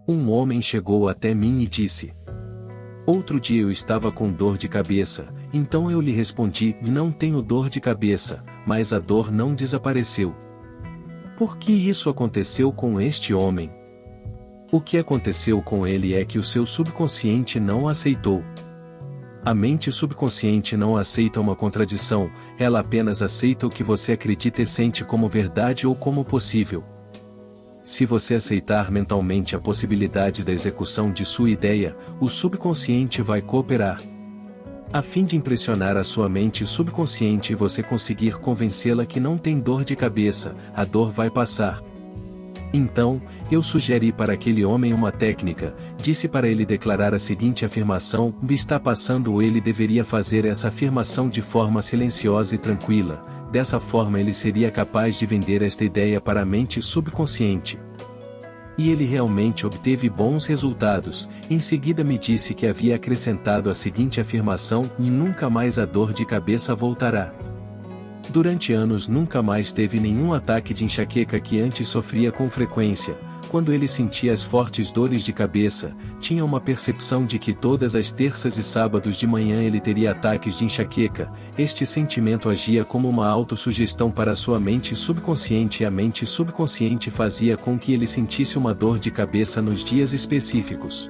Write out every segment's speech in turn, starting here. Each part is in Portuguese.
Um homem chegou até mim e disse: outro dia eu estava com dor de cabeça, então eu lhe respondi: não tenho dor de cabeça, mas a dor não desapareceu. Por que isso aconteceu com este homem? O que aconteceu com ele é que o seu subconsciente não o aceitou. A mente subconsciente não aceita uma contradição, ela apenas aceita o que você acredita e sente como verdade ou como possível. Se você aceitar mentalmente a possibilidade da execução de sua ideia, o subconsciente vai cooperar. A fim de impressionar a sua mente subconsciente e você conseguir convencê-la que não tem dor de cabeça, a dor vai passar. Então, eu sugeri para aquele homem uma técnica, disse para ele declarar a seguinte afirmação: está passando, ou ele deveria fazer essa afirmação de forma silenciosa e tranquila, dessa forma ele seria capaz de vender esta ideia para a mente subconsciente. E ele realmente obteve bons resultados. Em seguida me disse que havia acrescentado a seguinte afirmação: e nunca mais a dor de cabeça voltará. Durante anos nunca mais teve nenhum ataque de enxaqueca que antes sofria com frequência. Quando ele sentia as fortes dores de cabeça, tinha uma percepção de que todas as terças e sábados de manhã ele teria ataques de enxaqueca. Este sentimento agia como uma autossugestão para sua mente subconsciente e a mente subconsciente fazia com que ele sentisse uma dor de cabeça nos dias específicos.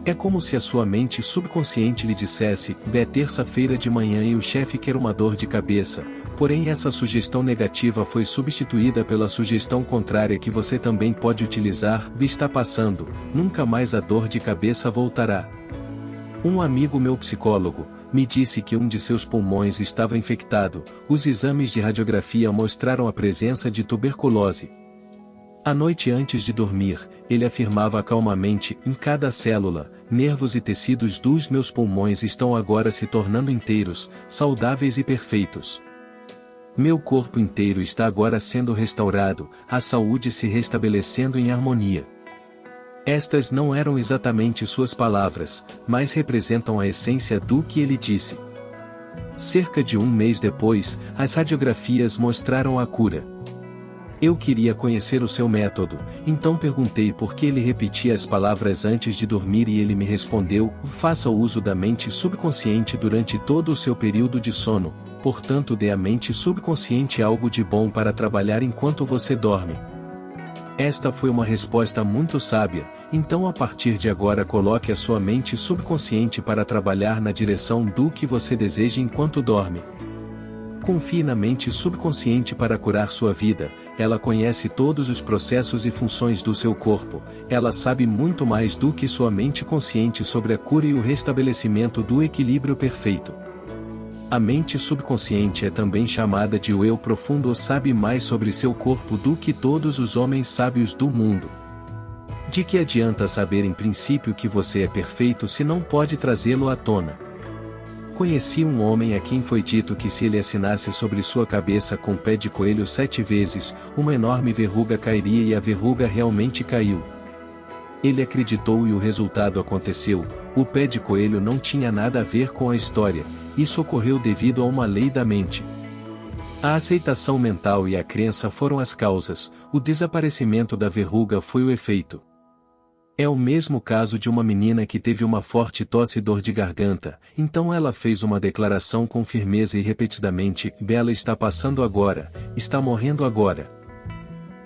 É como se a sua mente subconsciente lhe dissesse: é terça-feira de manhã e o chefe quer uma dor de cabeça. Porém essa sugestão negativa foi substituída pela sugestão contrária que você também pode utilizar: está passando, nunca mais a dor de cabeça voltará. Um amigo meu psicólogo me disse que um de seus pulmões estava infectado. Os exames de radiografia mostraram a presença de tuberculose. À noite antes de dormir, ele afirmava calmamente: em cada célula, nervos e tecidos dos meus pulmões estão agora se tornando inteiros, saudáveis e perfeitos. Meu corpo inteiro está agora sendo restaurado, a saúde se restabelecendo em harmonia. Estas não eram exatamente suas palavras, mas representam a essência do que ele disse. Cerca de um mês depois, as radiografias mostraram a cura. Eu queria conhecer o seu método, então perguntei por que ele repetia as palavras antes de dormir e ele me respondeu: faça uso da mente subconsciente durante todo o seu período de sono, portanto dê à mente subconsciente algo de bom para trabalhar enquanto você dorme. Esta foi uma resposta muito sábia, então a partir de agora coloque a sua mente subconsciente para trabalhar na direção do que você deseja enquanto dorme. Confie na mente subconsciente para curar sua vida. Ela conhece todos os processos e funções do seu corpo, ela sabe muito mais do que sua mente consciente sobre a cura e o restabelecimento do equilíbrio perfeito. A mente subconsciente é também chamada de o eu profundo, ou sabe mais sobre seu corpo do que todos os homens sábios do mundo. De que adianta saber em princípio que você é perfeito se não pode trazê-lo à tona? Conheci um homem a quem foi dito que se ele assinasse sobre sua cabeça com pé de coelho 7 vezes, uma enorme verruga cairia, e a verruga realmente caiu. Ele acreditou e o resultado aconteceu. O pé de coelho não tinha nada a ver com a história, isso ocorreu devido a uma lei da mente. A aceitação mental e a crença foram as causas, o desaparecimento da verruga foi o efeito. É o mesmo caso de uma menina que teve uma forte tosse e dor de garganta, então ela fez uma declaração com firmeza e repetidamente: Bela está passando agora, está morrendo agora.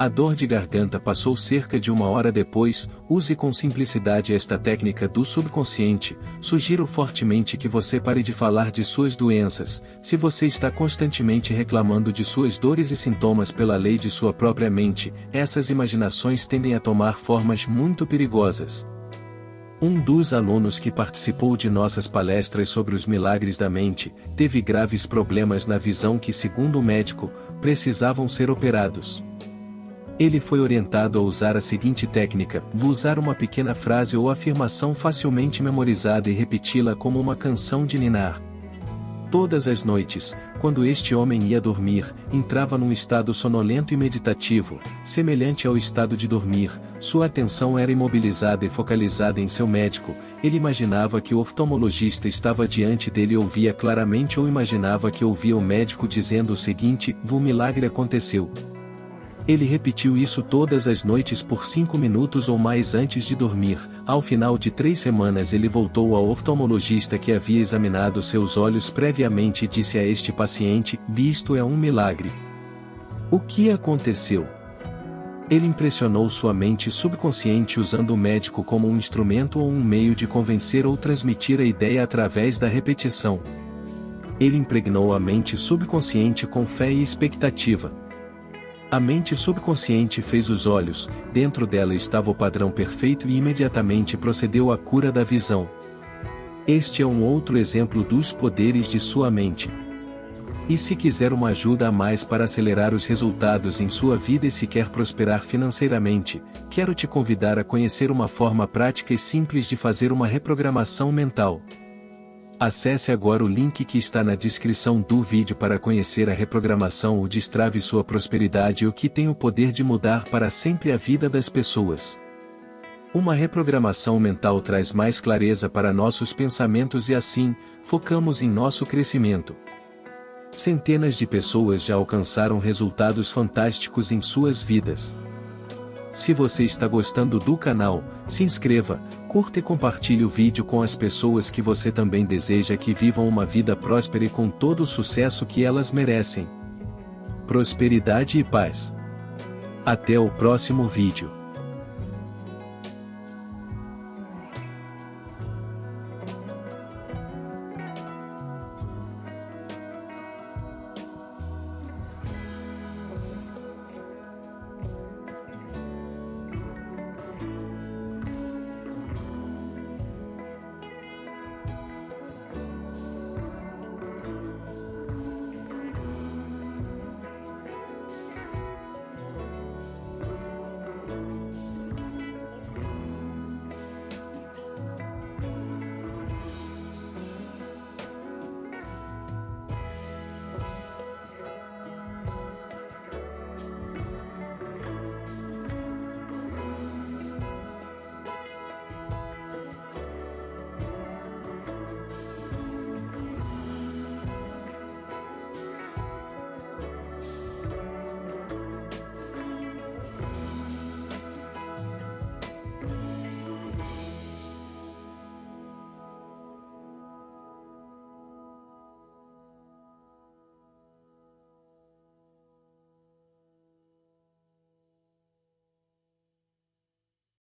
A dor de garganta passou cerca de 1 hora depois. Use com simplicidade esta técnica do subconsciente. Sugiro fortemente que você pare de falar de suas doenças. Se você está constantemente reclamando de suas dores e sintomas pela lei de sua própria mente, essas imaginações tendem a tomar formas muito perigosas. Um dos alunos que participou de nossas palestras sobre os milagres da mente, teve graves problemas na visão que, segundo o médico, precisavam ser operados. Ele foi orientado a usar a seguinte técnica: usar uma pequena frase ou afirmação facilmente memorizada e repeti-la como uma canção de ninar. Todas as noites, quando este homem ia dormir, entrava num estado sonolento e meditativo, semelhante ao estado de dormir. Sua atenção era imobilizada e focalizada em seu médico. Ele imaginava que o oftalmologista estava diante dele e ouvia claramente, ou imaginava que ouvia o médico dizendo o seguinte: o milagre aconteceu. Ele repetiu isso todas as noites por 5 minutos ou mais antes de dormir. Ao final de 3 semanas ele voltou ao oftalmologista que havia examinado seus olhos previamente e disse a este paciente: "Isto é um milagre." O que aconteceu? Ele impressionou sua mente subconsciente usando o médico como um instrumento ou um meio de convencer ou transmitir a ideia através da repetição. Ele impregnou a mente subconsciente com fé e expectativa. A mente subconsciente fez os olhos, dentro dela estava o padrão perfeito e imediatamente procedeu à cura da visão. Este é um outro exemplo dos poderes de sua mente. E se quiser uma ajuda a mais para acelerar os resultados em sua vida e se quer prosperar financeiramente, quero te convidar a conhecer uma forma prática e simples de fazer uma reprogramação mental. Acesse agora o link que está na descrição do vídeo para conhecer a reprogramação ou destrave sua prosperidade, o que tem o poder de mudar para sempre a vida das pessoas. Uma reprogramação mental traz mais clareza para nossos pensamentos e assim, focamos em nosso crescimento. Centenas de pessoas já alcançaram resultados fantásticos em suas vidas. Se você está gostando do canal, se inscreva, curta e compartilhe o vídeo com as pessoas que você também deseja que vivam uma vida próspera e com todo o sucesso que elas merecem. Prosperidade e paz. Até o próximo vídeo.